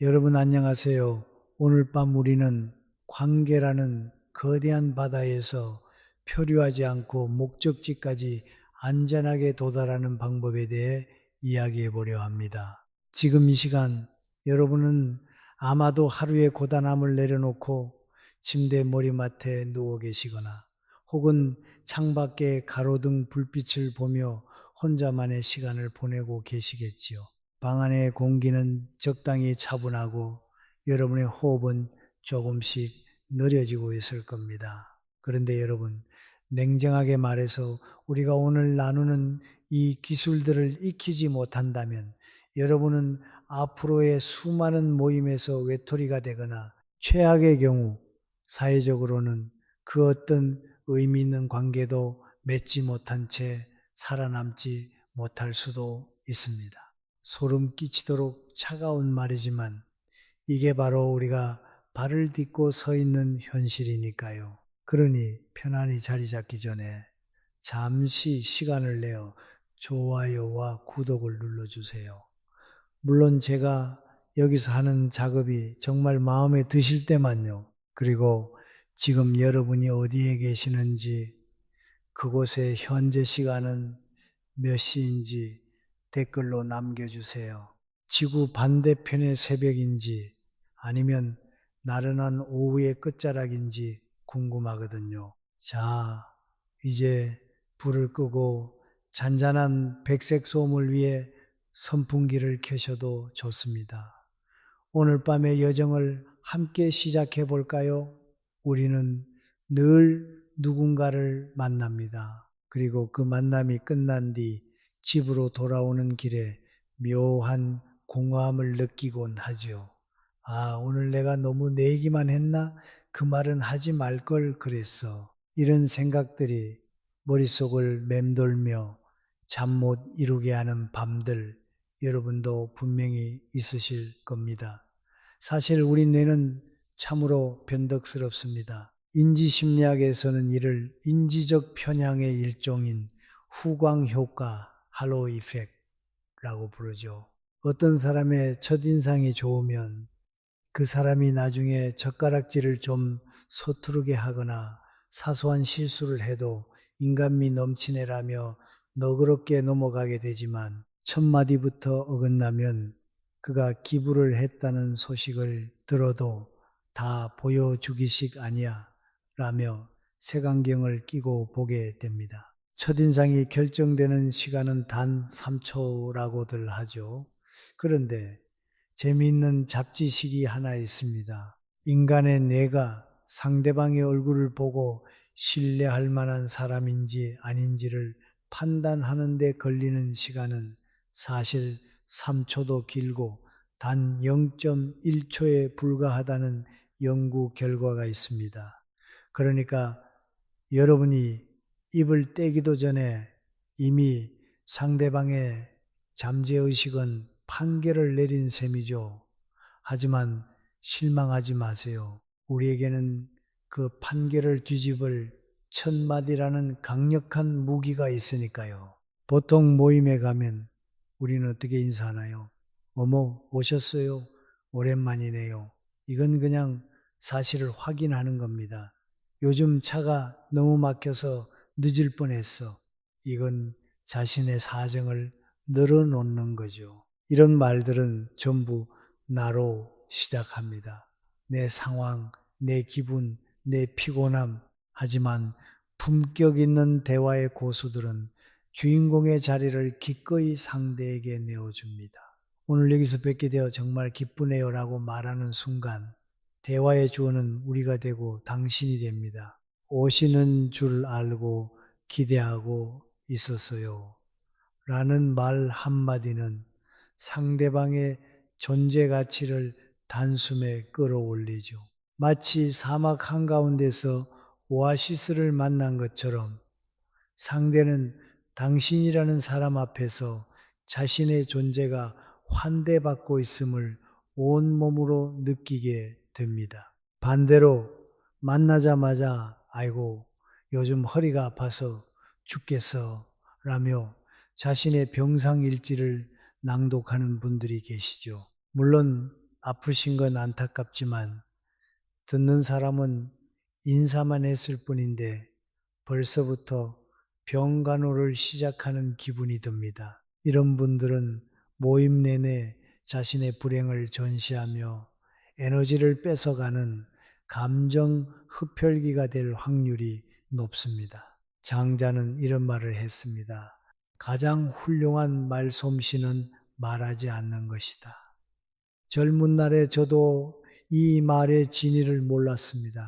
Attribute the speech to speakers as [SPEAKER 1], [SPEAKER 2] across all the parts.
[SPEAKER 1] 여러분 안녕하세요. 오늘 밤 우리는 관계라는 거대한 바다에서 표류하지 않고 목적지까지 안전하게 도달하는 방법에 대해 이야기해 보려 합니다. 지금 이 시간 여러분은 아마도 하루의 고단함을 내려놓고 침대 머리맡에 누워 계시거나 혹은 창밖에 가로등 불빛을 보며 혼자만의 시간을 보내고 계시겠지요. 방 안의 공기는 적당히 차분하고 여러분의 호흡은 조금씩 느려지고 있을 겁니다. 그런데 여러분, 냉정하게 말해서 우리가 오늘 나누는 이 기술들을 익히지 못한다면 여러분은 앞으로의 수많은 모임에서 외톨이가 되거나 최악의 경우 사회적으로는 그 어떤 의미 있는 관계도 맺지 못한 채 살아남지 못할 수도 있습니다. 소름 끼치도록 차가운 말이지만 이게 바로 우리가 발을 딛고 서 있는 현실이니까요. 그러니 편안히 자리 잡기 전에 잠시 시간을 내어 좋아요와 구독을 눌러주세요. 물론 제가 여기서 하는 작업이 정말 마음에 드실 때만요. 그리고 지금 여러분이 어디에 계시는지, 그곳의 현재 시간은 몇 시인지 댓글로 남겨주세요. 지구 반대편의 새벽인지 아니면 나른한 오후의 끝자락인지 궁금하거든요. 자, 이제 불을 끄고 잔잔한 백색 소음을 위해 선풍기를 켜셔도 좋습니다. 오늘 밤의 여정을 함께 시작해 볼까요? 우리는 늘 누군가를 만납니다. 그리고 그 만남이 끝난 뒤 집으로 돌아오는 길에 묘한 공허함을 느끼곤 하죠. 아, 오늘 내가 너무 내 얘기만 했나? 그 말은 하지 말 걸 그랬어. 이런 생각들이 머릿속을 맴돌며 잠 못 이루게 하는 밤들, 여러분도 분명히 있으실 겁니다. 사실 우리 뇌는 참으로 변덕스럽습니다. 인지심리학에서는 이를 인지적 편향의 일종인 후광효과, 할로 이펙트라고 부르죠. 어떤 사람의 첫인상이 좋으면 그 사람이 나중에 젓가락질을 좀 서투르게 하거나 사소한 실수를 해도 인간미 넘치네라며 너그럽게 넘어가게 되지만 첫 마디부터 어긋나면 그가 기부를 했다는 소식을 들어도 다 보여주기식 아니야 라며 색안경을 끼고 보게 됩니다. 첫인상이 결정되는 시간은 단 3초라고들 하죠. 그런데 재미있는 잡지식이 하나 있습니다. 인간의 뇌가 상대방의 얼굴을 보고 신뢰할 만한 사람인지 아닌지를 판단하는 데 걸리는 시간은 사실 3초도 길고 단 0.1초에 불과하다는 연구 결과가 있습니다. 그러니까 여러분이 입을 떼기도 전에 이미 상대방의 잠재의식은 판결을 내린 셈이죠. 하지만 실망하지 마세요. 우리에게는 그 판결을 뒤집을 첫마디라는 강력한 무기가 있으니까요. 보통 모임에 가면 우리는 어떻게 인사하나요? 어머, 오셨어요? 오랜만이네요. 이건 그냥 사실을 확인하는 겁니다. 요즘 차가 너무 막혀서 늦을 뻔했어. 이건 자신의 사정을 늘어놓는 거죠. 이런 말들은 전부 나로 시작합니다. 내 상황, 내 기분, 내 피곤함. 하지만 품격 있는 대화의 고수들은 주인공의 자리를 기꺼이 상대에게 내어줍니다. 오늘 여기서 뵙게 되어 정말 기쁘네요 라고 말하는 순간 대화의 주어는 우리가 되고 당신이 됩니다. 오시는 줄 알고 기대하고 있었어요. 라는 말 한마디는 상대방의 존재 가치를 단숨에 끌어올리죠. 마치 사막 한가운데서 오아시스를 만난 것처럼 상대는 당신이라는 사람 앞에서 자신의 존재가 환대받고 있음을 온몸으로 느끼게 됩니다. 반대로 만나자마자 아이고 요즘 허리가 아파서 죽겠어 라며 자신의 병상일지를 낭독하는 분들이 계시죠. 물론 아프신 건 안타깝지만 듣는 사람은 인사만 했을 뿐인데 벌써부터 병간호를 시작하는 기분이 듭니다. 이런 분들은 모임 내내 자신의 불행을 전시하며 에너지를 뺏어가는 감정 흡혈귀가 될 확률이 높습니다. 장자는 이런 말을 했습니다. 가장 훌륭한 말솜씨는 말하지 않는 것이다. 젊은 날에 저도 이 말의 진위를 몰랐습니다.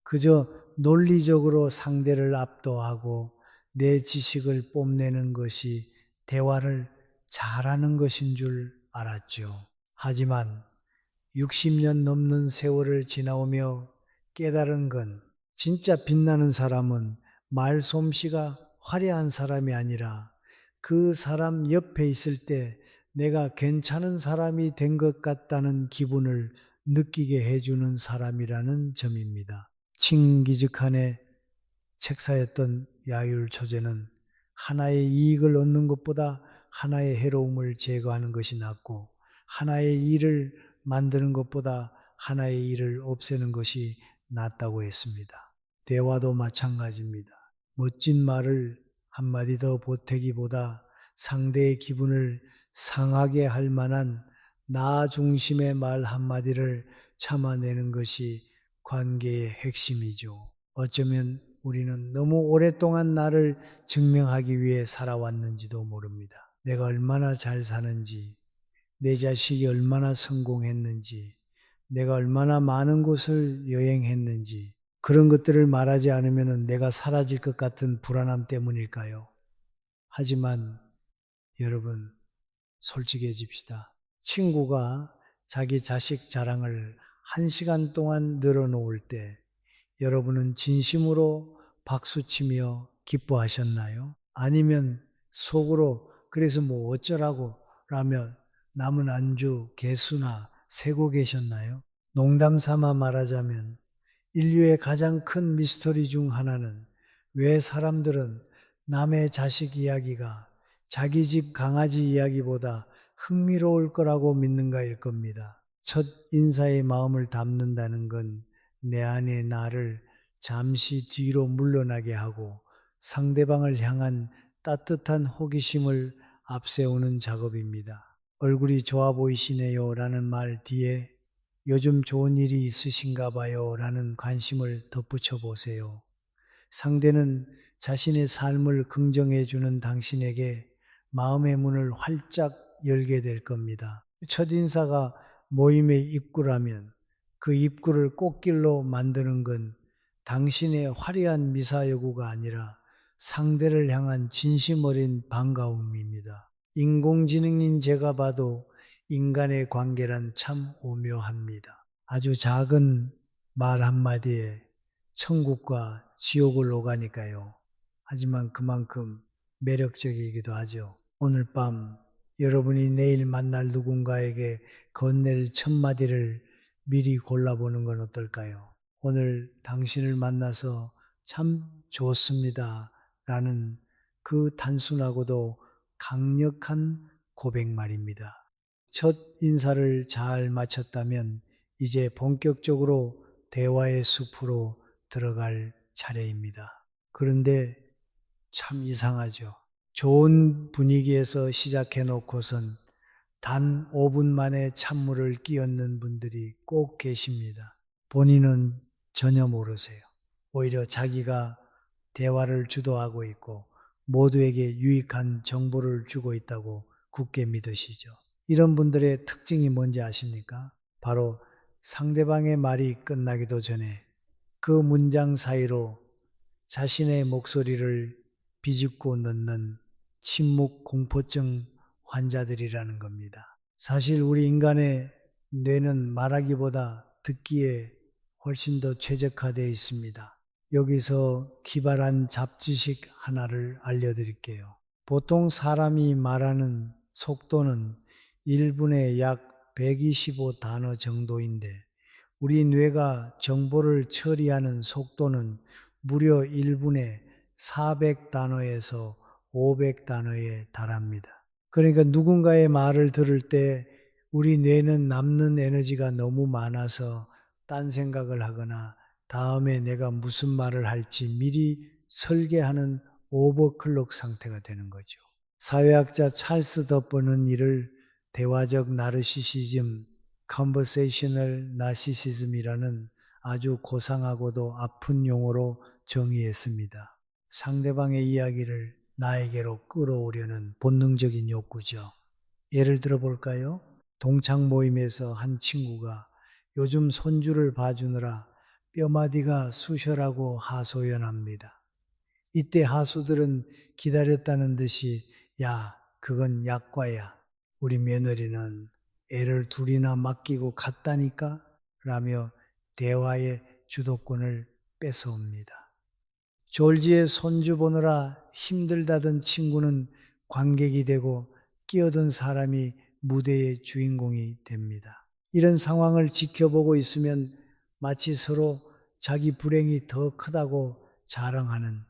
[SPEAKER 1] 그저 논리적으로 상대를 압도하고 내 지식을 뽐내는 것이 대화를 잘하는 것인 줄 알았죠. 하지만 60년 넘는 세월을 지나오며 깨달은 건 진짜 빛나는 사람은 말솜씨가 화려한 사람이 아니라 그 사람 옆에 있을 때 내가 괜찮은 사람이 된 것 같다는 기분을 느끼게 해주는 사람이라는 점입니다. 칭기즈칸의 책사였던 야율초제는 하나의 이익을 얻는 것보다 하나의 해로움을 제거하는 것이 낫고 하나의 일을 만드는 것보다 하나의 일을 없애는 것이 낫다고 했습니다. 대화도 마찬가지입니다. 멋진 말을 한마디 더 보태기보다 상대의 기분을 상하게 할 만한 나 중심의 말 한마디를 참아내는 것이 관계의 핵심이죠. 어쩌면 우리는 너무 오랫동안 나를 증명하기 위해 살아왔는지도 모릅니다. 내가 얼마나 잘 사는지, 내 자식이 얼마나 성공했는지, 내가 얼마나 많은 곳을 여행했는지, 그런 것들을 말하지 않으면 내가 사라질 것 같은 불안함 때문일까요? 하지만 여러분, 솔직해집시다. 친구가 자기 자식 자랑을 1시간 동안 늘어놓을 때 여러분은 진심으로 박수치며 기뻐하셨나요? 아니면 속으로 그래서 뭐 어쩌라고 라며 남은 안주 개수나 세고 계셨나요? 농담 삼아 말하자면 인류의 가장 큰 미스터리 중 하나는 왜 사람들은 남의 자식 이야기가 자기 집 강아지 이야기보다 흥미로울 거라고 믿는가일 겁니다. 첫 인사의 마음을 담는다는 건 내 안의 나를 잠시 뒤로 물러나게 하고 상대방을 향한 따뜻한 호기심을 앞세우는 작업입니다. 얼굴이 좋아 보이시네요 라는 말 뒤에 요즘 좋은 일이 있으신가 봐요 라는 관심을 덧붙여 보세요. 상대는 자신의 삶을 긍정해 주는 당신에게 마음의 문을 활짝 열게 될 겁니다. 첫인사가 모임의 입구라면 그 입구를 꽃길로 만드는 건 당신의 화려한 미사여구가 아니라 상대를 향한 진심 어린 반가움입니다. 인공지능인 제가 봐도 인간의 관계란 참 오묘합니다. 아주 작은 말 한마디에 천국과 지옥을 오가니까요. 하지만 그만큼 매력적이기도 하죠. 오늘 밤 여러분이 내일 만날 누군가에게 건넬 첫 마디를 미리 골라보는 건 어떨까요? 오늘 당신을 만나서 참 좋습니다 라는 그 단순하고도 강력한 고백 말입니다. 첫 인사를 잘 마쳤다면 이제 본격적으로 대화의 숲으로 들어갈 차례입니다. 그런데 참 이상하죠. 좋은 분위기에서 시작해 놓고선 단 5분 만에 찬물을 끼얹는 분들이 꼭 계십니다. 본인은 전혀 모르세요. 오히려 자기가 대화를 주도하고 있고 모두에게 유익한 정보를 주고 있다고 굳게 믿으시죠. 이런 분들의 특징이 뭔지 아십니까? 바로 상대방의 말이 끝나기도 전에 그 문장 사이로 자신의 목소리를 비집고 넣는 침묵 공포증 환자들이라는 겁니다. 사실 우리 인간의 뇌는 말하기보다 듣기에 훨씬 더 최적화되어 있습니다. 여기서 기발한 잡지식 하나를 알려드릴게요. 보통 사람이 말하는 속도는 1분에 약 125단어 정도인데 우리 뇌가 정보를 처리하는 속도는 무려 1분에 400단어에서 500단어에 달합니다. 그러니까 누군가의 말을 들을 때 우리 뇌는 남는 에너지가 너무 많아서 딴 생각을 하거나 다음에 내가 무슨 말을 할지 미리 설계하는 오버클럭 상태가 되는 거죠. 사회학자 찰스 더번은 이를 대화적 나르시시즘, conversational narcissism이라는 아주 고상하고도 아픈 용어로 정의했습니다. 상대방의 이야기를 나에게로 끌어오려는 본능적인 욕구죠. 예를 들어 볼까요? 동창 모임에서 한 친구가 요즘 손주를 봐주느라 뼈마디가 쑤셔라고 하소연합니다. 이때 하수들은 기다렸다는 듯이 야, 그건 약과야. 우리 며느리는 애를 둘이나 맡기고 갔다니까? 라며 대화의 주도권을 뺏어옵니다. 졸지에 손주 보느라 힘들다던 친구는 관객이 되고 끼어든 사람이 무대의 주인공이 됩니다. 이런 상황을 지켜보고 있으면 마치 서로 자기 불행이 더 크다고 자랑하는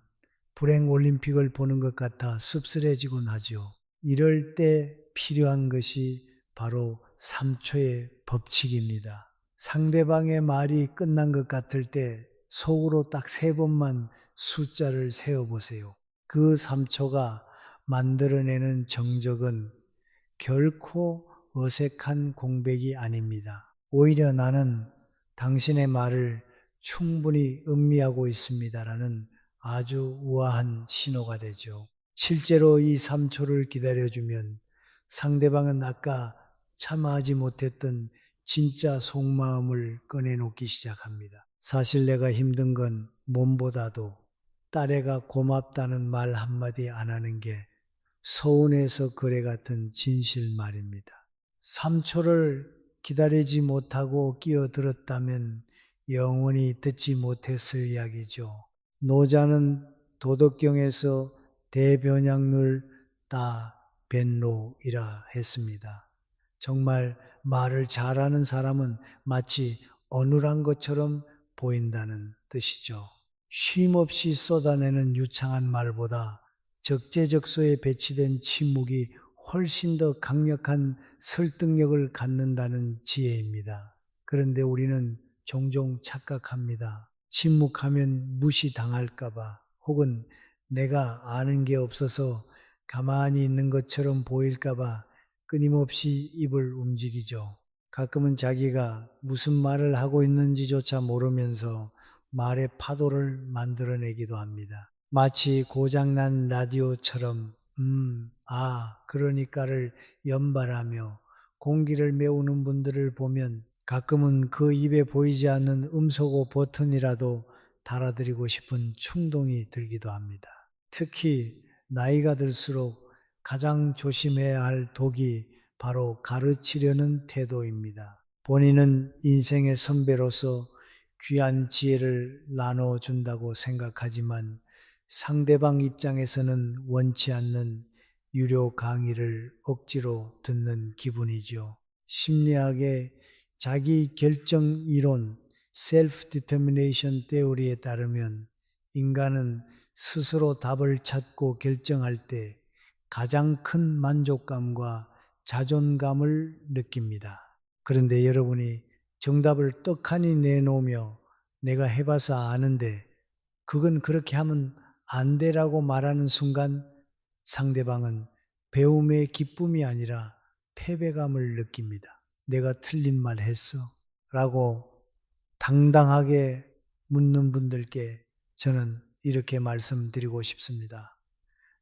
[SPEAKER 1] 불행 올림픽을 보는 것 같아 씁쓸해지곤 하죠. 이럴 때 필요한 것이 바로 3초의 법칙입니다. 상대방의 말이 끝난 것 같을 때 속으로 딱 3번만 숫자를 세어보세요. 그 3초가 만들어내는 정적은 결코 어색한 공백이 아닙니다. 오히려 나는 당신의 말을 충분히 음미하고 있습니다라는 아주 우아한 신호가 되죠. 실제로 이 3초를 기다려주면 상대방은 아까 참아하지 못했던 진짜 속마음을 꺼내놓기 시작합니다. 사실 내가 힘든 건 몸보다도 딸애가 고맙다는 말 한마디 안 하는 게 서운해서 그래 같은 진실 말입니다. 3초를 기다리지 못하고 끼어들었다면 영원히 듣지 못했을 이야기죠. 노자는 도덕경에서 대변약률 다 벤로이라 했습니다. 정말 말을 잘하는 사람은 마치 어눌한 것처럼 보인다는 뜻이죠. 쉼없이 쏟아내는 유창한 말보다 적재적소에 배치된 침묵이 훨씬 더 강력한 설득력을 갖는다는 지혜입니다. 그런데 우리는 종종 착각합니다. 침묵하면 무시당할까봐 혹은 내가 아는 게 없어서 가만히 있는 것처럼 보일까봐 끊임없이 입을 움직이죠. 가끔은 자기가 무슨 말을 하고 있는지조차 모르면서 말의 파도를 만들어내기도 합니다. 마치 고장난 라디오처럼 그러니까를 연발하며 공기를 메우는 분들을 보면 가끔은 그 입에 보이지 않는 음소거 버튼이라도 달아드리고 싶은 충동이 들기도 합니다. 특히 나이가 들수록 가장 조심해야 할 독이 바로 가르치려는 태도입니다. 본인은 인생의 선배로서 귀한 지혜를 나눠준다고 생각하지만 상대방 입장에서는 원치 않는 유료 강의를 억지로 듣는 기분이죠. 심리학의 자기 결정 이론, self-determination theory에 따르면 인간은 스스로 답을 찾고 결정할 때 가장 큰 만족감과 자존감을 느낍니다. 그런데 여러분이 정답을 떡하니 내놓으며 내가 해봐서 아는데 그건 그렇게 하면 안 되라고 말하는 순간 상대방은 배움의 기쁨이 아니라 패배감을 느낍니다. 내가 틀린 말 했어? 라고 당당하게 묻는 분들께 저는 이렇게 말씀드리고 싶습니다.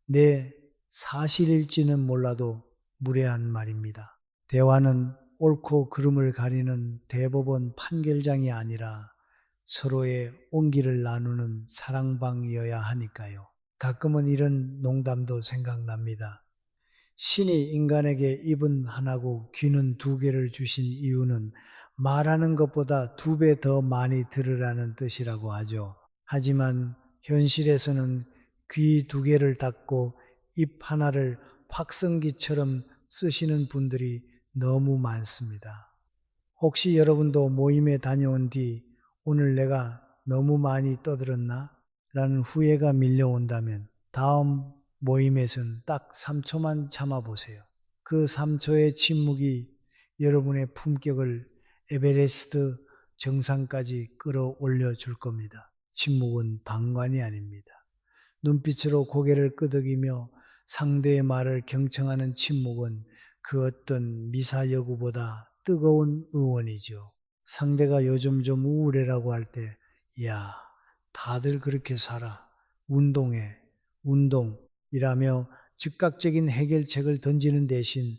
[SPEAKER 1] 내 사실일지는 몰라도 무례한 말입니다. 대화는 옳고 그름을 가리는 대법원 판결장이 아니라 서로의 온기를 나누는 사랑방이어야 하니까요. 가끔은 이런 농담도 생각납니다. 신이 인간에게 입은 하나고 귀는 2개를 주신 이유는 말하는 것보다 2배 더 많이 들으라는 뜻이라고 하죠. 하지만 현실에서는 귀 2개를 닫고 입 하나를 확성기처럼 쓰시는 분들이 너무 많습니다. 혹시 여러분도 모임에 다녀온 뒤 오늘 내가 너무 많이 떠들었나? 라는 후회가 밀려온다면 다음 모임에선 딱 3초만 참아보세요. 그 3초의 침묵이 여러분의 품격을 에베레스트 정상까지 끌어올려 줄 겁니다. 침묵은 방관이 아닙니다. 눈빛으로 고개를 끄덕이며 상대의 말을 경청하는 침묵은 그 어떤 미사여구보다 뜨거운 응원이죠. 상대가 요즘 좀 우울해라고 할 때, 야, 다들 그렇게 살아. 운동해. 운동이라며 즉각적인 해결책을 던지는 대신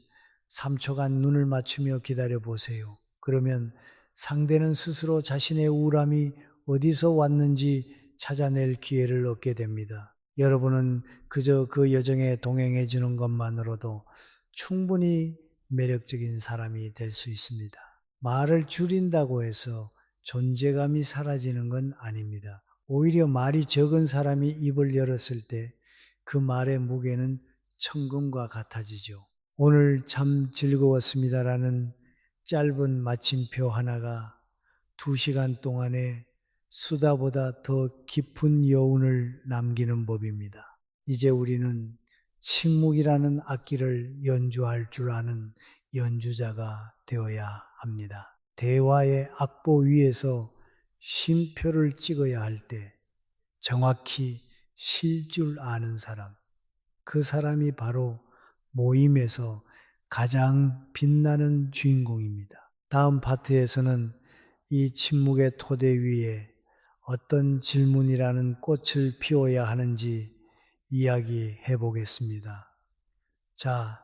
[SPEAKER 1] 3초간 눈을 맞추며 기다려 보세요. 그러면 상대는 스스로 자신의 우울함이 어디서 왔는지 찾아낼 기회를 얻게 됩니다. 여러분은 그저 그 여정에 동행해 주는 것만으로도 충분히 매력적인 사람이 될 수 있습니다. 말을 줄인다고 해서 존재감이 사라지는 건 아닙니다. 오히려 말이 적은 사람이 입을 열었을 때 그 말의 무게는 천금과 같아지죠. 오늘 참 즐거웠습니다라는 짧은 마침표 하나가 2시간 동안의 수다보다 더 깊은 여운을 남기는 법입니다. 이제 우리는 침묵이라는 악기를 연주할 줄 아는 연주자가 되어야 합니다. 대화의 악보 위에서 쉼표를 찍어야 할 때 정확히 쉴 줄 아는 사람, 그 사람이 바로 모임에서 가장 빛나는 주인공입니다. 다음 파트에서는 이 침묵의 토대 위에 어떤 질문이라는 꽃을 피워야 하는지 이야기해 보겠습니다. 자,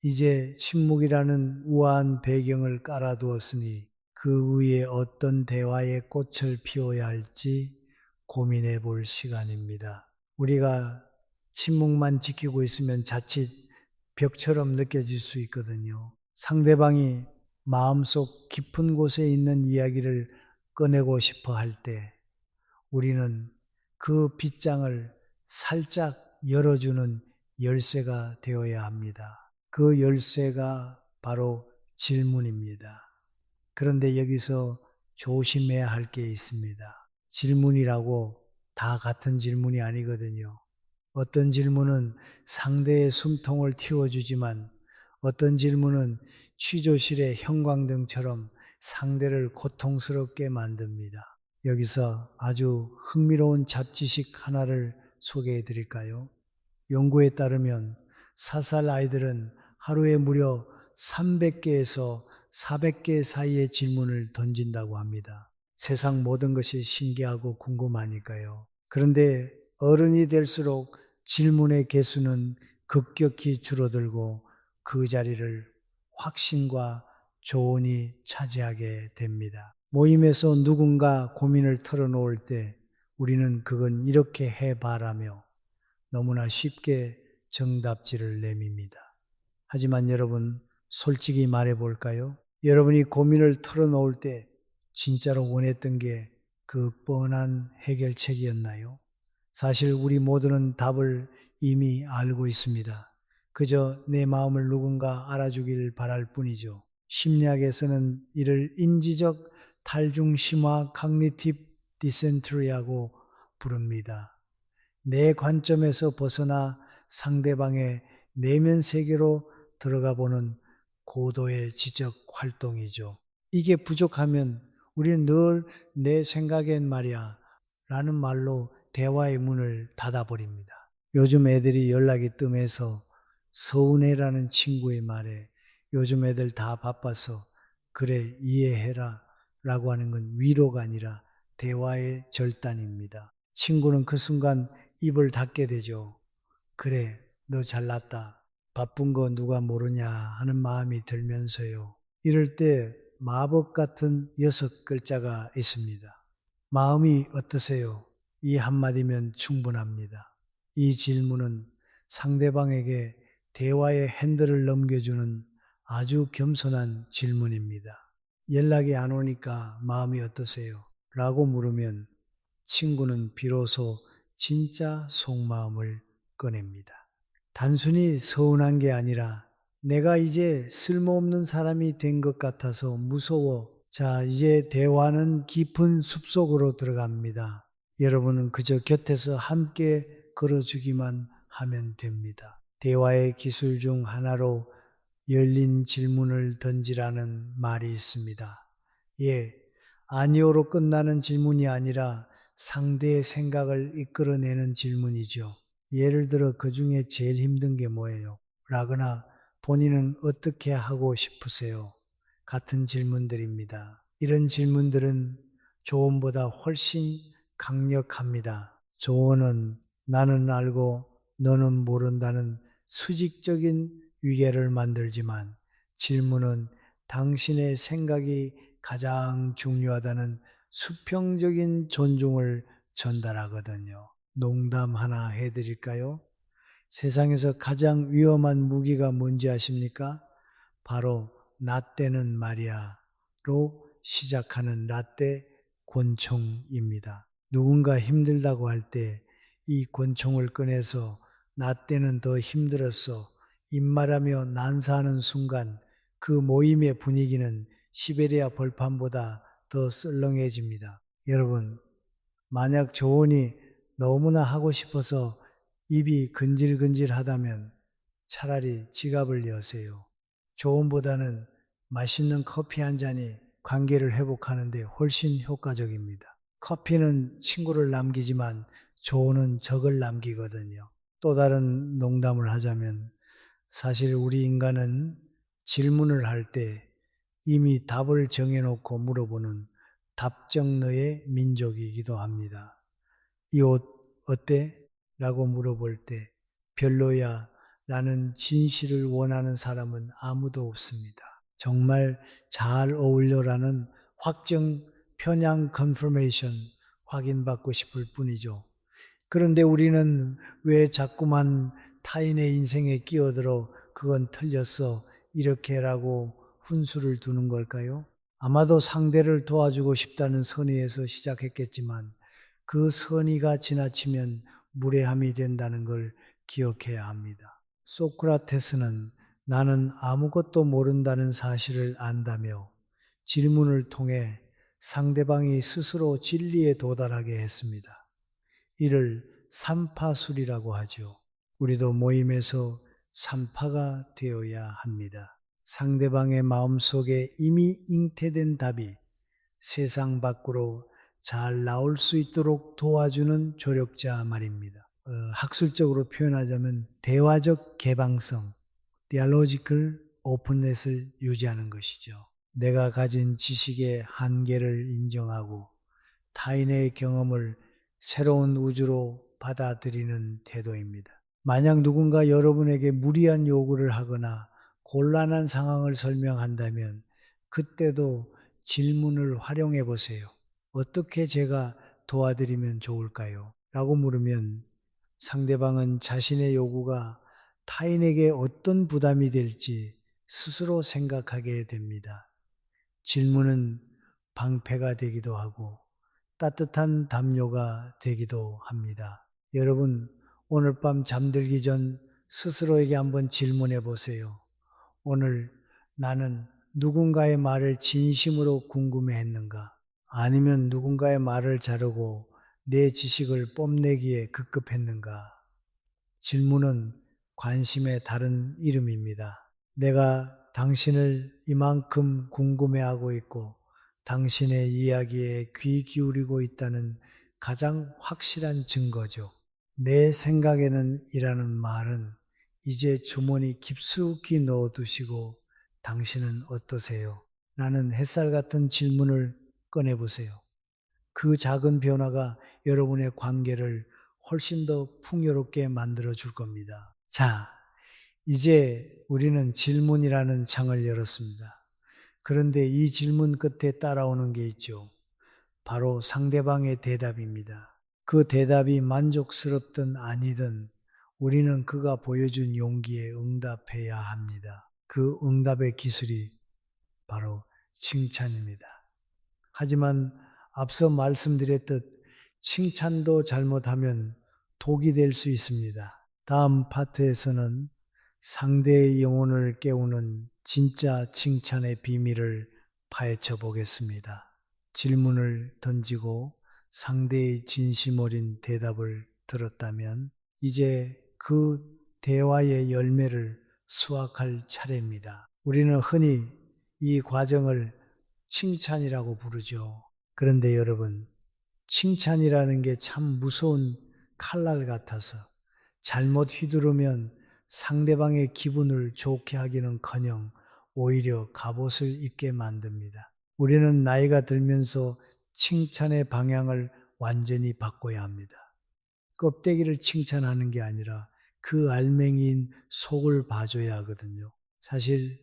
[SPEAKER 1] 이제 침묵이라는 우아한 배경을 깔아두었으니 그 위에 어떤 대화의 꽃을 피워야 할지 고민해 볼 시간입니다. 우리가 침묵만 지키고 있으면 자칫 벽처럼 느껴질 수 있거든요. 상대방이 마음속 깊은 곳에 있는 이야기를 꺼내고 싶어 할 때 우리는 그 빗장을 살짝 열어주는 열쇠가 되어야 합니다. 그 열쇠가 바로 질문입니다. 그런데 여기서 조심해야 할 게 있습니다. 질문이라고 다 같은 질문이 아니거든요. 어떤 질문은 상대의 숨통을 틔워주지만 어떤 질문은 취조실의 형광등처럼 상대를 고통스럽게 만듭니다. 여기서 아주 흥미로운 잡지식 하나를 소개해 드릴까요? 연구에 따르면 4살 아이들은 하루에 무려 300개에서 400개 사이의 질문을 던진다고 합니다. 세상 모든 것이 신기하고 궁금하니까요. 그런데 어른이 될수록 질문의 개수는 급격히 줄어들고 그 자리를 확신과 조언이 차지하게 됩니다. 모임에서 누군가 고민을 털어놓을 때 우리는 그건 이렇게 해봐라며 너무나 쉽게 정답지를 내밉니다. 하지만 여러분, 솔직히 말해볼까요? 여러분이 고민을 털어놓을 때 진짜로 원했던 게 그 뻔한 해결책이었나요? 사실 우리 모두는 답을 이미 알고 있습니다. 그저 내 마음을 누군가 알아주길 바랄 뿐이죠. 심리학에서는 이를 인지적 탈중심화 Cognitive Dysentery라고 부릅니다. 내 관점에서 벗어나 상대방의 내면 세계로 들어가 보는 고도의 지적 활동이죠. 이게 부족하면 우리는 늘 내 생각엔 말이야 라는 말로 대화의 문을 닫아버립니다. 요즘 애들이 연락이 뜸해서 서운해라는 친구의 말에 요즘 애들 다 바빠서 그래 이해해라 라고 하는 건 위로가 아니라 대화의 절단입니다. 친구는 그 순간 입을 닫게 되죠. 그래 너 잘났다. 바쁜 거 누가 모르냐 하는 마음이 들면서요. 이럴 때 마법 같은 6글자가 있습니다. 마음이 어떠세요? 이 한마디면 충분합니다. 이 질문은 상대방에게 대화의 핸들을 넘겨주는 아주 겸손한 질문입니다. 연락이 안 오니까 마음이 어떠세요? 라고 물으면 친구는 비로소 진짜 속마음을 꺼냅니다. 단순히 서운한 게 아니라 내가 이제 쓸모없는 사람이 된 것 같아서 무서워. 자, 이제 대화는 깊은 숲속으로 들어갑니다. 여러분은 그저 곁에서 함께 걸어주기만 하면 됩니다. 대화의 기술 중 하나로 열린 질문을 던지라는 말이 있습니다. 예, 아니오로 끝나는 질문이 아니라 상대의 생각을 이끌어내는 질문이죠. 예를 들어 그 중에 제일 힘든 게 뭐예요? 라거나 본인은 어떻게 하고 싶으세요? 같은 질문들입니다. 이런 질문들은 조언보다 훨씬 강력합니다. 조언은 나는 알고 너는 모른다는 수직적인 위계를 만들지만 질문은 당신의 생각이 가장 중요하다는 수평적인 존중을 전달하거든요. 농담 하나 해드릴까요? 세상에서 가장 위험한 무기가 뭔지 아십니까? 바로 나 때는 말이야로 시작하는 라떼 권총입니다. 누군가 힘들다고 할 때 이 권총을 꺼내서 나 때는 더 힘들었어 입말하며 난사하는 순간 그 모임의 분위기는 시베리아 벌판보다 더 썰렁해집니다. 여러분, 만약 조언이 너무나 하고 싶어서 입이 근질근질하다면 차라리 지갑을 여세요. 조언보다는 맛있는 커피 한 잔이 관계를 회복하는데 훨씬 효과적입니다. 커피는 친구를 남기지만 조언은 적을 남기거든요. 또 다른 농담을 하자면 사실 우리 인간은 질문을 할 때 이미 답을 정해놓고 물어보는 답정너의 민족이기도 합니다. 이 옷 어때? 라고 물어볼 때 별로야. 나는 진실을 원하는 사람은 아무도 없습니다. 정말 잘 어울려라는 확정, 편향 컨퍼메이션 확인받고 싶을 뿐이죠. 그런데 우리는 왜 자꾸만 타인의 인생에 끼어들어 그건 틀렸어 이렇게라고 훈수를 두는 걸까요? 아마도 상대를 도와주고 싶다는 선의에서 시작했겠지만 그 선의가 지나치면 무례함이 된다는 걸 기억해야 합니다. 소크라테스는 나는 아무것도 모른다는 사실을 안다며 질문을 통해 상대방이 스스로 진리에 도달하게 했습니다. 이를 삼파술이라고 하죠. 우리도 모임에서 삼파가 되어야 합니다. 상대방의 마음속에 이미 잉태된 답이 세상 밖으로 잘 나올 수 있도록 도와주는 조력자 말입니다. 학술적으로 표현하자면 대화적 개방성, dialogical openness을 유지하는 것이죠. 내가 가진 지식의 한계를 인정하고 타인의 경험을 새로운 우주로 받아들이는 태도입니다. 만약 누군가 여러분에게 무리한 요구를 하거나 곤란한 상황을 설명한다면 그때도 질문을 활용해 보세요. 어떻게 제가 도와드리면 좋을까요? 라고 물으면 상대방은 자신의 요구가 타인에게 어떤 부담이 될지 스스로 생각하게 됩니다. 질문은 방패가 되기도 하고 따뜻한 담요가 되기도 합니다. 여러분, 오늘 밤 잠들기 전 스스로에게 한번 질문해 보세요. 오늘 나는 누군가의 말을 진심으로 궁금해 했는가? 아니면 누군가의 말을 자르고 내 지식을 뽐내기에 급급했는가? 질문은 관심의 다른 이름입니다. 내가 당신을 이만큼 궁금해하고 있고 당신의 이야기에 귀 기울이고 있다는 가장 확실한 증거죠. 내 생각에는 이라는 말은 이제 주머니 깊숙이 넣어두시고 당신은 어떠세요? 라는 햇살 같은 질문을 꺼내보세요. 그 작은 변화가 여러분의 관계를 훨씬 더 풍요롭게 만들어 줄 겁니다. 자, 이제 우리는 질문이라는 창을 열었습니다. 그런데 이 질문 끝에 따라오는 게 있죠. 바로 상대방의 대답입니다. 그 대답이 만족스럽든 아니든 우리는 그가 보여준 용기에 응답해야 합니다. 그 응답의 기술이 바로 칭찬입니다. 하지만 앞서 말씀드렸듯 칭찬도 잘못하면 독이 될 수 있습니다. 다음 파트에서는 상대의 영혼을 깨우는 진짜 칭찬의 비밀을 파헤쳐 보겠습니다. 질문을 던지고 상대의 진심 어린 대답을 들었다면 이제 그 대화의 열매를 수확할 차례입니다. 우리는 흔히 이 과정을 칭찬이라고 부르죠. 그런데 여러분, 칭찬이라는 게 참 무서운 칼날 같아서 잘못 휘두르면 상대방의 기분을 좋게 하기는커녕 오히려 갑옷을 입게 만듭니다. 우리는 나이가 들면서 칭찬의 방향을 완전히 바꿔야 합니다. 껍데기를 칭찬하는 게 아니라 그 알맹이인 속을 봐줘야 하거든요. 사실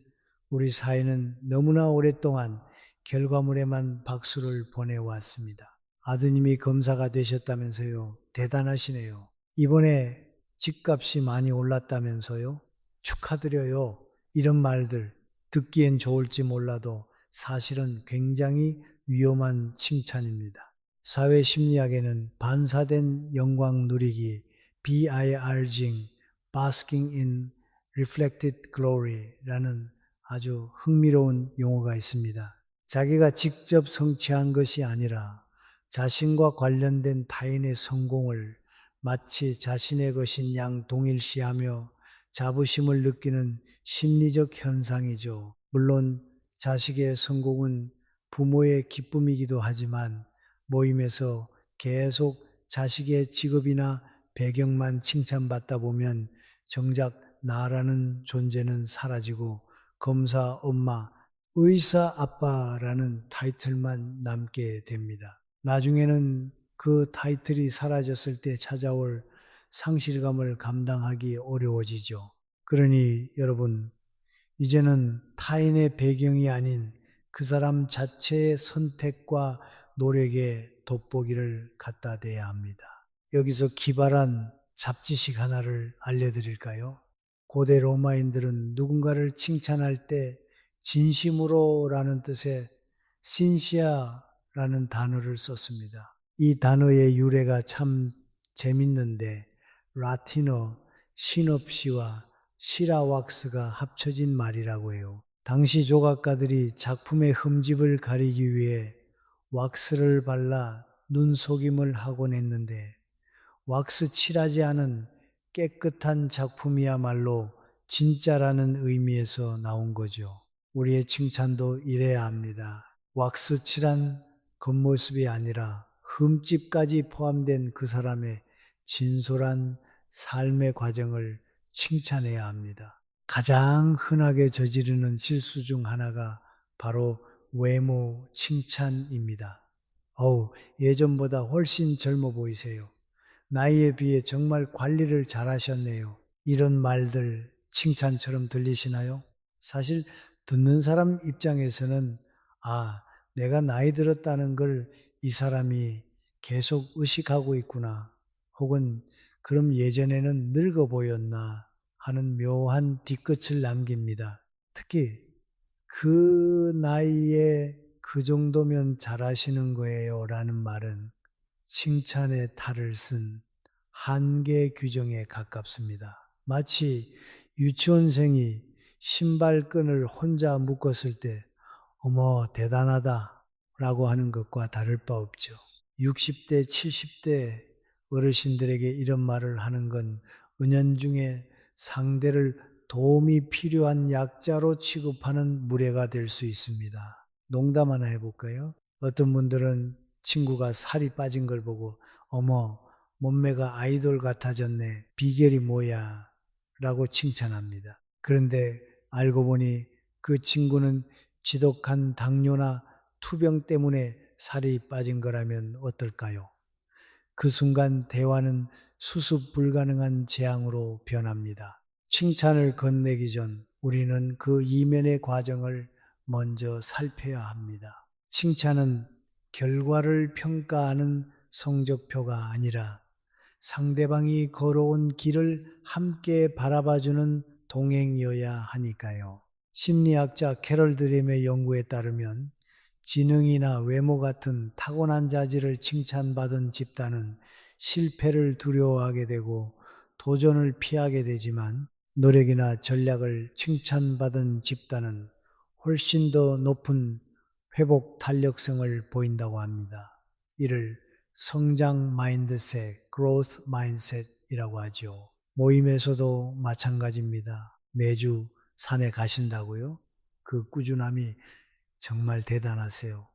[SPEAKER 1] 우리 사회는 너무나 오랫동안 결과물에만 박수를 보내왔습니다. 아드님이 검사가 되셨다면서요. 대단하시네요. 이번에 집값이 많이 올랐다면서요. 축하드려요. 이런 말들 듣기엔 좋을지 몰라도 사실은 굉장히 위험한 칭찬입니다. 사회심리학에는 반사된 영광 누리기, BIRG, Basking in Reflected Glory라는 아주 흥미로운 용어가 있습니다. 자기가 직접 성취한 것이 아니라 자신과 관련된 타인의 성공을 마치 자신의 것인 양 동일시하며 자부심을 느끼는 심리적 현상이죠. 물론 자식의 성공은 부모의 기쁨이기도 하지만 모임에서 계속 자식의 직업이나 배경만 칭찬받다 보면 정작 나라는 존재는 사라지고 검사 엄마, 의사 아빠라는 타이틀만 남게 됩니다. 나중에는 그 타이틀이 사라졌을 때 찾아올 상실감을 감당하기 어려워지죠. 그러니 여러분, 이제는 타인의 배경이 아닌 그 사람 자체의 선택과 노력에 돋보기를 갖다 대야 합니다. 여기서 기발한 잡지식 하나를 알려드릴까요? 고대 로마인들은 누군가를 칭찬할 때 진심으로라는 뜻의 신시아라는 단어를 썼습니다. 이 단어의 유래가 참 재밌는데 라틴어 시놉시와 시라왁스가 합쳐진 말이라고 해요. 당시 조각가들이 작품의 흠집을 가리기 위해 왁스를 발라 눈속임을 하곤 했는데 왁스 칠하지 않은 깨끗한 작품이야말로 진짜라는 의미에서 나온 거죠. 우리의 칭찬도 이래야 합니다. 왁스 칠한 겉모습이 아니라 흠집까지 포함된 그 사람의 진솔한 삶의 과정을 칭찬해야 합니다. 가장 흔하게 저지르는 실수 중 하나가 바로 외모 칭찬입니다. 예전보다 훨씬 젊어 보이세요. 나이에 비해 정말 관리를 잘 하셨네요. 이런 말들 칭찬처럼 들리시나요? 사실 듣는 사람 입장에서는 내가 나이 들었다는 걸 이 사람이 계속 의식하고 있구나. 혹은 그럼 예전에는 늙어 보였나 하는 묘한 뒤끝을 남깁니다. 특히 그 나이에 그 정도면 잘하시는 거예요 라는 말은 칭찬의 탈을 쓴 한계 규정에 가깝습니다. 마치 유치원생이 신발끈을 혼자 묶었을 때 어머 대단하다 라고 하는 것과 다를 바 없죠. 60대 70대 어르신들에게 이런 말을 하는 건 은연중에 상대를 도움이 필요한 약자로 취급하는 무례가 될 수 있습니다. 농담 하나 해볼까요? 어떤 분들은 친구가 살이 빠진 걸 보고 어머 몸매가 아이돌 같아졌네. 비결이 뭐야? 라고 칭찬합니다. 그런데 알고 보니 그 친구는 지독한 당뇨나 투병 때문에 살이 빠진 거라면 어떨까요? 그 순간 대화는 수습 불가능한 재앙으로 변합니다. 칭찬을 건네기 전 우리는 그 이면의 과정을 먼저 살펴야 합니다. 칭찬은 결과를 평가하는 성적표가 아니라 상대방이 걸어온 길을 함께 바라봐주는 동행이어야 하니까요. 심리학자 캐럴 드림의 연구에 따르면 지능이나 외모 같은 타고난 자질을 칭찬받은 집단은 실패를 두려워하게 되고 도전을 피하게 되지만 노력이나 전략을 칭찬받은 집단은 훨씬 더 높은 회복 탄력성을 보인다고 합니다. 이를 성장 마인드셋, growth mindset이라고 하죠. 모임에서도 마찬가지입니다. 매주 산에 가신다고요? 그 꾸준함이 정말 대단하세요.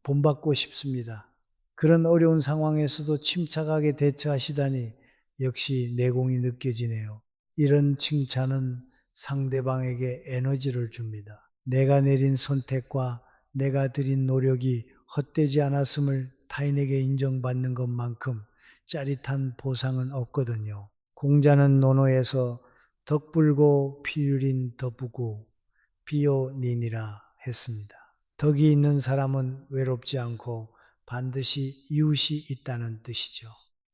[SPEAKER 1] 본받고 싶습니다. 그런 어려운 상황에서도 침착하게 대처하시다니 역시 내공이 느껴지네요. 이런 칭찬은 상대방에게 에너지를 줍니다. 내가 내린 선택과 내가 들인 노력이 헛되지 않았음을 타인에게 인정받는 것만큼 짜릿한 보상은 없거든요. 공자는 논어에서 덕불고 피유린 덕부고 비오니니라 했습니다. 덕이 있는 사람은 외롭지 않고 반드시 이웃이 있다는 뜻이죠.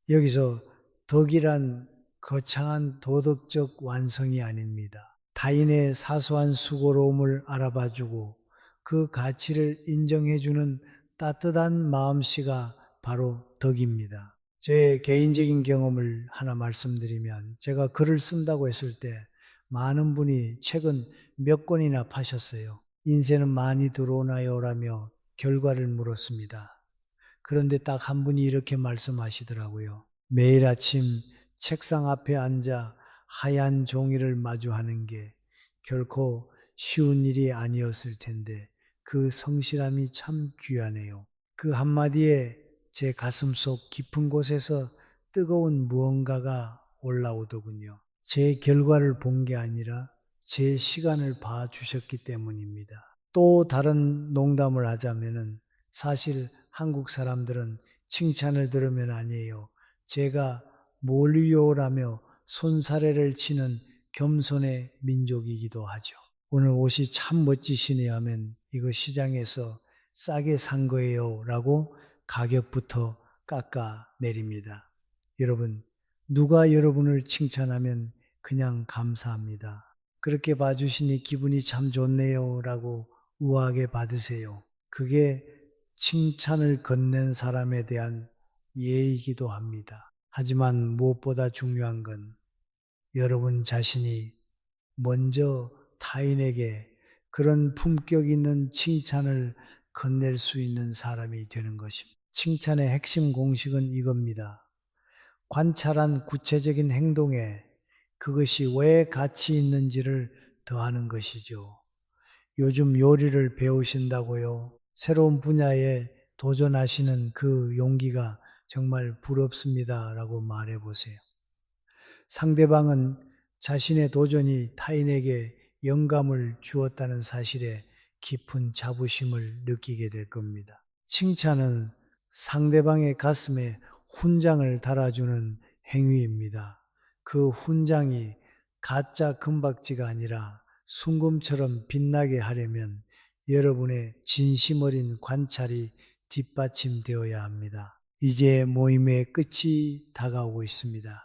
[SPEAKER 1] 여기서 덕이란 거창한 도덕적 완성이 아닙니다. 타인의 사소한 수고로움을 알아봐주고 그 가치를 인정해주는 따뜻한 마음씨가 바로 덕입니다. 제 개인적인 경험을 하나 말씀드리면 제가 글을 쓴다고 했을 때 많은 분이 책은 몇 권이나 파셨어요. 인쇄는 많이 들어오나요? 라며 결과를 물었습니다. 그런데 딱 한 분이 이렇게 말씀하시더라고요. 매일 아침 책상 앞에 앉아 하얀 종이를 마주하는 게 결코 쉬운 일이 아니었을 텐데 그 성실함이 참 귀하네요. 그 한마디에 제 가슴속 깊은 곳에서 뜨거운 무언가가 올라오더군요. 제 결과를 본 게 아니라 제 시간을 봐주셨기 때문입니다. 또 다른 농담을 하자면은 사실 한국 사람들은 칭찬을 들으면 아니에요. 제가 뭘요라며 손사래를 치는 겸손의 민족이기도 하죠. 오늘 옷이 참 멋지시네요 하면 이거 시장에서 싸게 산 거예요 라고 가격부터 깎아 내립니다. 여러분, 누가 여러분을 칭찬하면 그냥 감사합니다. 그렇게 봐주시니 기분이 참 좋네요 라고 우아하게 받으세요. 그게 칭찬을 건넨 사람에 대한 예의이기도 합니다. 하지만 무엇보다 중요한 건 여러분 자신이 먼저 타인에게 그런 품격 있는 칭찬을 건넬 수 있는 사람이 되는 것입니다. 칭찬의 핵심 공식은 이겁니다. 관찰한 구체적인 행동에 그것이 왜 가치 있는지를 더하는 것이죠. 요즘 요리를 배우신다고요? 새로운 분야에 도전하시는 그 용기가 정말 부럽습니다. 라고 말해 보세요. 상대방은 자신의 도전이 타인에게 영감을 주었다는 사실에 깊은 자부심을 느끼게 될 겁니다. 칭찬은 상대방의 가슴에 훈장을 달아주는 행위입니다. 그 훈장이 가짜 금박지가 아니라 순금처럼 빛나게 하려면 여러분의 진심 어린 관찰이 뒷받침되어야 합니다. 이제 모임의 끝이 다가오고 있습니다.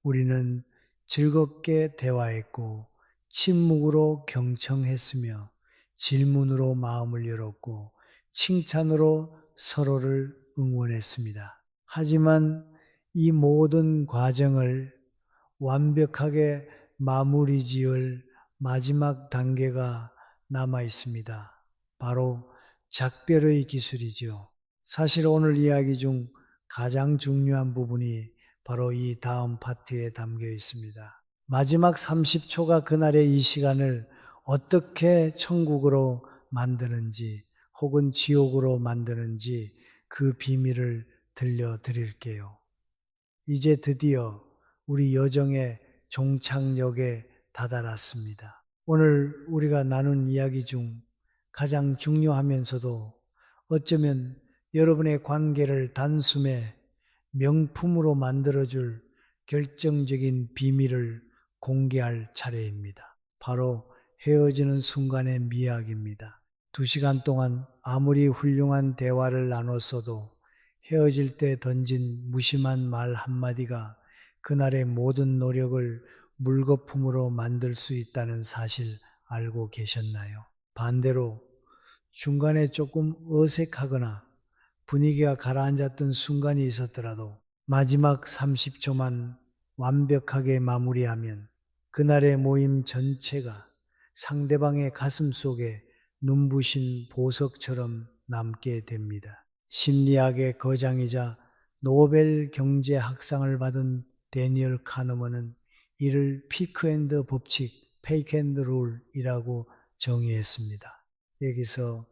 [SPEAKER 1] 우리는 즐겁게 대화했고 침묵으로 경청했으며 질문으로 마음을 열었고 칭찬으로 서로를 응원했습니다. 하지만 이 모든 과정을 완벽하게 마무리 지을 마지막 단계가 남아 있습니다. 바로 작별의 기술이죠. 사실 오늘 이야기 중 가장 중요한 부분이 바로 이 다음 파트에 담겨 있습니다. 마지막 30초가 그날의 이 시간을 어떻게 천국으로 만드는지 혹은 지옥으로 만드는지 그 비밀을 들려드릴게요. 이제 드디어 우리 여정의 종착역에 다다랐습니다. 오늘 우리가 나눈 이야기 중 가장 중요하면서도 어쩌면 여러분의 관계를 단숨에 명품으로 만들어줄 결정적인 비밀을 공개할 차례입니다. 바로 헤어지는 순간의 미학입니다. 2시간 동안 아무리 훌륭한 대화를 나눴어도 헤어질 때 던진 무심한 말 한마디가 그날의 모든 노력을 물거품으로 만들 수 있다는 사실 알고 계셨나요? 반대로 중간에 조금 어색하거나 분위기가 가라앉았던 순간이 있었더라도 마지막 30초만 완벽하게 마무리하면 그날의 모임 전체가 상대방의 가슴 속에 눈부신 보석처럼 남게 됩니다. 심리학의 거장이자 노벨 경제학상을 받은 데니얼 카너먼은 이를 피크 앤드 법칙 페이크 앤드 룰이라고 정의했습니다. 여기서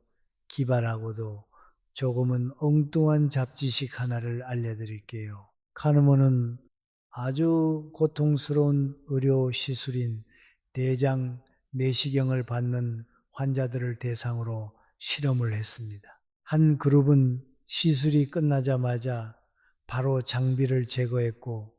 [SPEAKER 1] 기발하고도 조금은 엉뚱한 잡지식 하나를 알려드릴게요. 카누먼은 아주 고통스러운 의료 시술인 대장 내시경을 받는 환자들을 대상으로 실험을 했습니다. 한 그룹은 시술이 끝나자마자 바로 장비를 제거했고,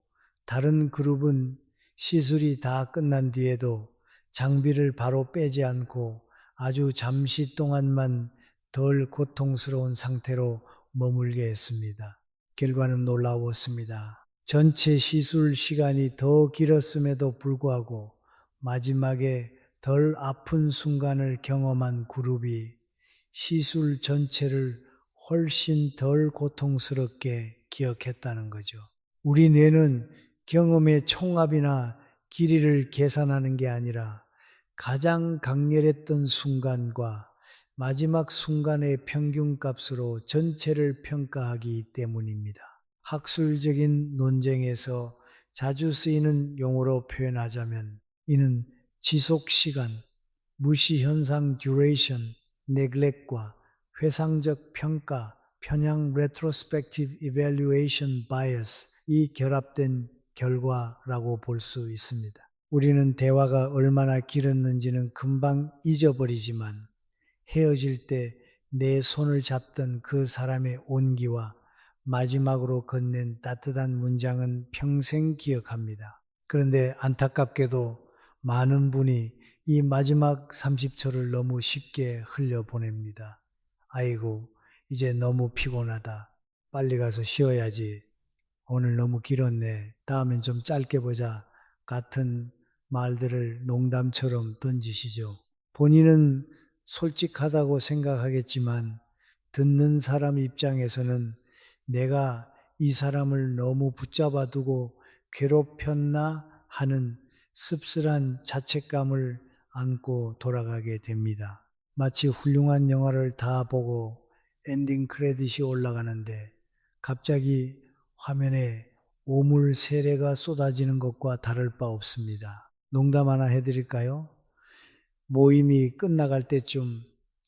[SPEAKER 1] 다른 그룹은 시술이 다 끝난 뒤에도 장비를 바로 빼지 않고 아주 잠시 동안만 덜 고통스러운 상태로 머물게 했습니다. 결과는 놀라웠습니다. 전체 시술 시간이 더 길었음에도 불구하고 마지막에 덜 아픈 순간을 경험한 그룹이 시술 전체를 훨씬 덜 고통스럽게 기억했다는 거죠. 우리 뇌는 경험의 총합이나 길이를 계산하는 게 아니라 가장 강렬했던 순간과 마지막 순간의 평균값으로 전체를 평가하기 때문입니다. 학술적인 논쟁에서 자주 쓰이는 용어로 표현하자면 이는 지속시간, 무시현상 duration, neglect과 회상적 평가, 편향 retrospective evaluation bias 이 결합된 결과라고 볼 수 있습니다. 우리는 대화가 얼마나 길었는지는 금방 잊어버리지만 헤어질 때 내 손을 잡던 그 사람의 온기와 마지막으로 건넨 따뜻한 문장은 평생 기억합니다. 그런데 안타깝게도 많은 분이 이 마지막 30초를 너무 쉽게 흘려보냅니다. 아이고, 이제 너무 피곤하다. 빨리 가서 쉬어야지. 오늘 너무 길었네. 다음엔 좀 짧게 보자. 같은 말들을 농담처럼 던지시죠. 본인은 솔직하다고 생각하겠지만 듣는 사람 입장에서는 내가 이 사람을 너무 붙잡아 두고 괴롭혔나 하는 씁쓸한 자책감을 안고 돌아가게 됩니다. 마치 훌륭한 영화를 다 보고 엔딩 크레딧이 올라가는데 갑자기 화면에 오물 세례가 쏟아지는 것과 다를 바 없습니다. 농담 하나 해드릴까요? 모임이 끝나갈 때쯤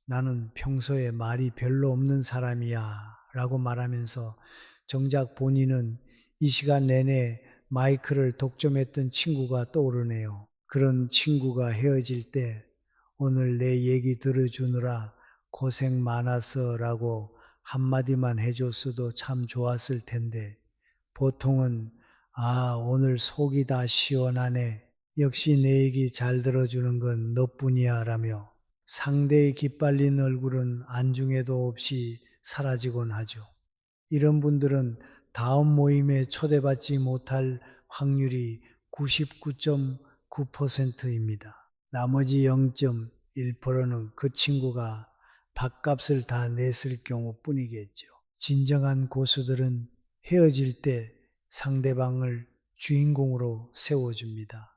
[SPEAKER 1] 나는 평소에 말이 별로 없는 사람이야 라고 말하면서 정작 본인은 이 시간 내내 마이크를 독점했던 친구가 떠오르네요. 그런 친구가 헤어질 때 오늘 내 얘기 들어주느라 고생 많았어 라고 한마디만 해줬어도 참 좋았을 텐데 보통은 오늘 속이 다 시원하네. 역시 내 얘기 잘 들어주는 건 너뿐이야 라며 상대의 기빨린 얼굴은 안중에도 없이 사라지곤 하죠. 이런 분들은 다음 모임에 초대받지 못할 확률이 99.9%입니다. 나머지 0.1%는 그 친구가 밥값을 다 냈을 경우뿐이겠죠. 진정한 고수들은 헤어질 때 상대방을 주인공으로 세워줍니다.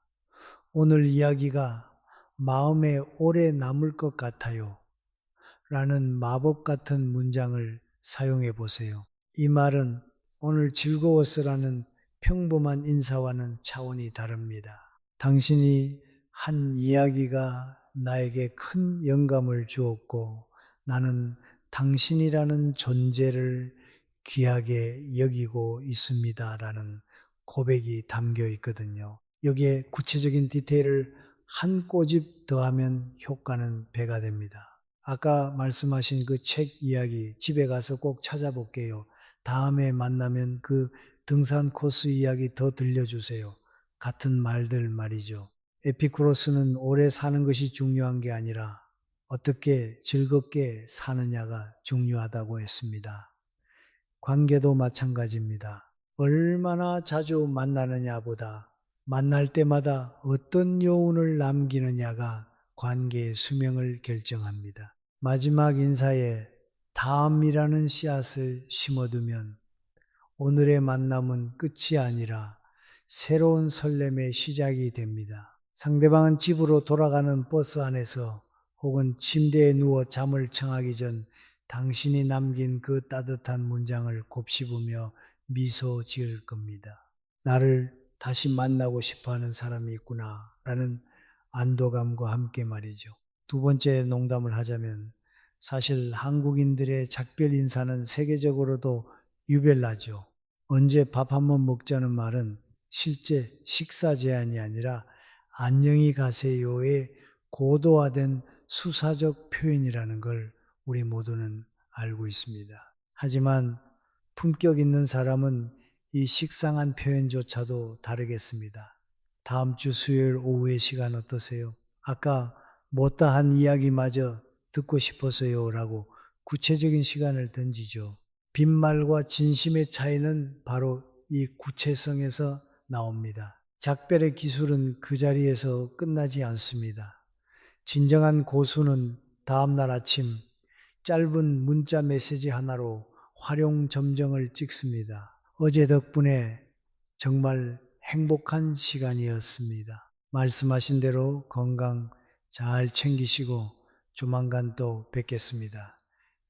[SPEAKER 1] 오늘 이야기가 마음에 오래 남을 것 같아요. 라는 마법 같은 문장을 사용해 보세요. 이 말은 오늘 즐거웠어라는 평범한 인사와는 차원이 다릅니다. 당신이 한 이야기가 나에게 큰 영감을 주었고 나는 당신이라는 존재를 귀하게 여기고 있습니다. 라는 고백이 담겨 있거든요. 여기에 구체적인 디테일을 한 꼬집 더하면 효과는 배가 됩니다. 아까 말씀하신 그 책 이야기 집에 가서 꼭 찾아볼게요. 다음에 만나면 그 등산 코스 이야기 더 들려주세요. 같은 말들 말이죠. 에피쿠로스는 오래 사는 것이 중요한 게 아니라 어떻게 즐겁게 사느냐가 중요하다고 했습니다. 관계도 마찬가지입니다. 얼마나 자주 만나느냐보다 만날 때마다 어떤 여운을 남기느냐가 관계의 수명을 결정합니다. 마지막 인사에 다음이라는 씨앗을 심어두면 오늘의 만남은 끝이 아니라 새로운 설렘의 시작이 됩니다. 상대방은 집으로 돌아가는 버스 안에서 혹은 침대에 누워 잠을 청하기 전 당신이 남긴 그 따뜻한 문장을 곱씹으며 미소 지을 겁니다. 나를 다시 만나고 싶어하는 사람이 있구나 라는 안도감과 함께 말이죠. 두 번째 농담을 하자면 사실 한국인들의 작별 인사는 세계적으로도 유별나죠. 언제 밥 한번 먹자는 말은 실제 식사 제한이 아니라 안녕히 가세요의 고도화된 수사적 표현이라는 걸 우리 모두는 알고 있습니다. 하지만 품격 있는 사람은 이 식상한 표현조차도 다르겠습니다. 다음 주 수요일 오후의 시간 어떠세요? 아까 못다한 이야기마저 듣고 싶어서요 라고 구체적인 시간을 던지죠. 빈말과 진심의 차이는 바로 이 구체성에서 나옵니다. 작별의 기술은 그 자리에서 끝나지 않습니다. 진정한 고수는 다음날 아침 짧은 문자 메시지 하나로 활용점정을 찍습니다. 어제 덕분에 정말 행복한 시간이었습니다. 말씀하신 대로 건강 잘 챙기시고 조만간 또 뵙겠습니다.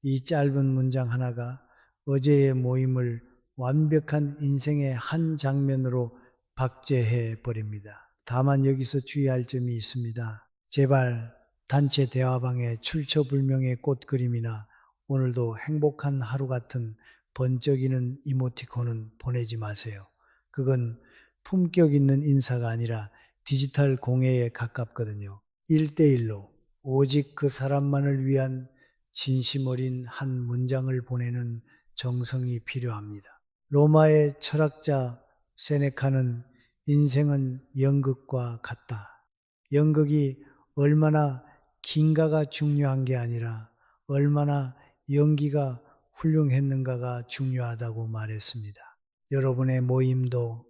[SPEAKER 1] 이 짧은 문장 하나가 어제의 모임을 완벽한 인생의 한 장면으로 박제해 버립니다. 다만 여기서 주의할 점이 있습니다. 제발 단체 대화방에 출처불명의 꽃 그림이나 오늘도 행복한 하루 같은 번쩍이는 이모티콘은 보내지 마세요. 그건 품격 있는 인사가 아니라 디지털 공예에 가깝거든요. 1대1로 오직 그 사람만을 위한 진심 어린 한 문장을 보내는 정성이 필요합니다. 로마의 철학자 세네카는 인생은 연극과 같다. 연극이 얼마나 긴가가 중요한 게 아니라 얼마나 연기가 훌륭했는가가 중요하다고 말했습니다. 여러분의 모임도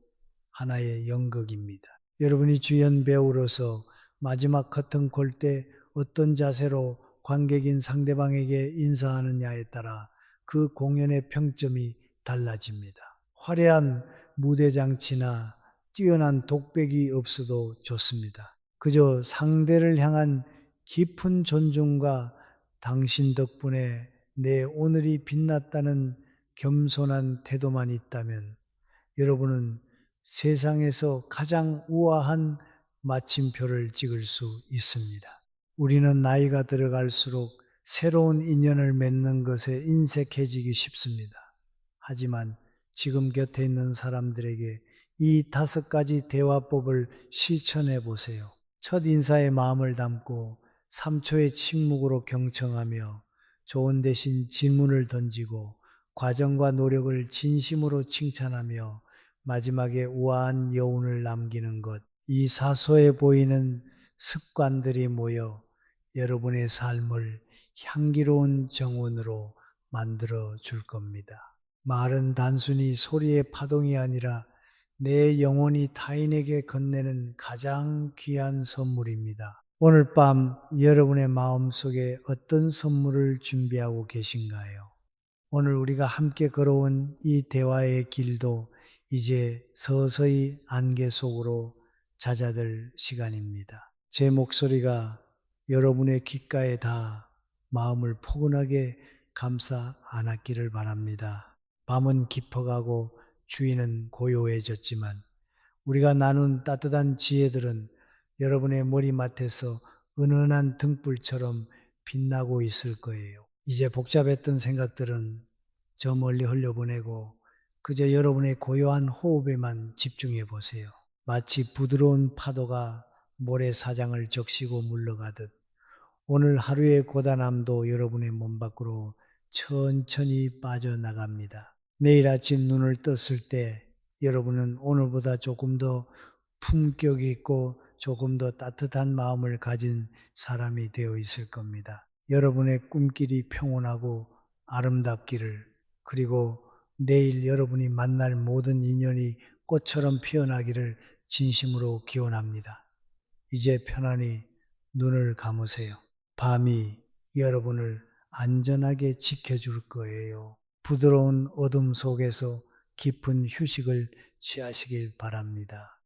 [SPEAKER 1] 하나의 연극입니다. 여러분이 주연 배우로서 마지막 커튼콜 때 어떤 자세로 관객인 상대방에게 인사하느냐에 따라 그 공연의 평점이 달라집니다. 화려한 무대 장치나 뛰어난 독백이 없어도 좋습니다. 그저 상대를 향한 깊은 존중과 당신 덕분에 내 오늘이 빛났다는 겸손한 태도만 있다면 여러분은 세상에서 가장 우아한 마침표를 찍을 수 있습니다. 우리는 나이가 들어갈수록 새로운 인연을 맺는 것에 인색해지기 쉽습니다. 하지만 지금 곁에 있는 사람들에게 이 5가지 대화법을 실천해 보세요. 첫 인사에 마음을 담고 3초의 침묵으로 경청하며 조언 대신 질문을 던지고 과정과 노력을 진심으로 칭찬하며 마지막에 우아한 여운을 남기는 것, 이 사소해 보이는 습관들이 모여 여러분의 삶을 향기로운 정원으로 만들어 줄 겁니다. 말은 단순히 소리의 파동이 아니라 내 영혼이 타인에게 건네는 가장 귀한 선물입니다. 오늘 밤 여러분의 마음속에 어떤 선물을 준비하고 계신가요? 오늘 우리가 함께 걸어온 이 대화의 길도 이제 서서히 안개 속으로 잦아들 시간입니다. 제 목소리가 여러분의 귓가에 다 마음을 포근하게 감싸 안았기를 바랍니다. 밤은 깊어가고 주위는 고요해졌지만 우리가 나눈 따뜻한 지혜들은 여러분의 머리맡에서 은은한 등불처럼 빛나고 있을 거예요. 이제 복잡했던 생각들은 저 멀리 흘려보내고 그저 여러분의 고요한 호흡에만 집중해 보세요. 마치 부드러운 파도가 모래사장을 적시고 물러가듯 오늘 하루의 고단함도 여러분의 몸 밖으로 천천히 빠져나갑니다. 내일 아침 눈을 떴을 때 여러분은 오늘보다 조금 더 품격 있고 조금 더 따뜻한 마음을 가진 사람이 되어 있을 겁니다. 여러분의 꿈길이 평온하고 아름답기를, 그리고 내일 여러분이 만날 모든 인연이 꽃처럼 피어나기를 진심으로 기원합니다. 이제 편안히 눈을 감으세요. 밤이 여러분을 안전하게 지켜줄 거예요. 부드러운 어둠 속에서 깊은 휴식을 취하시길 바랍니다.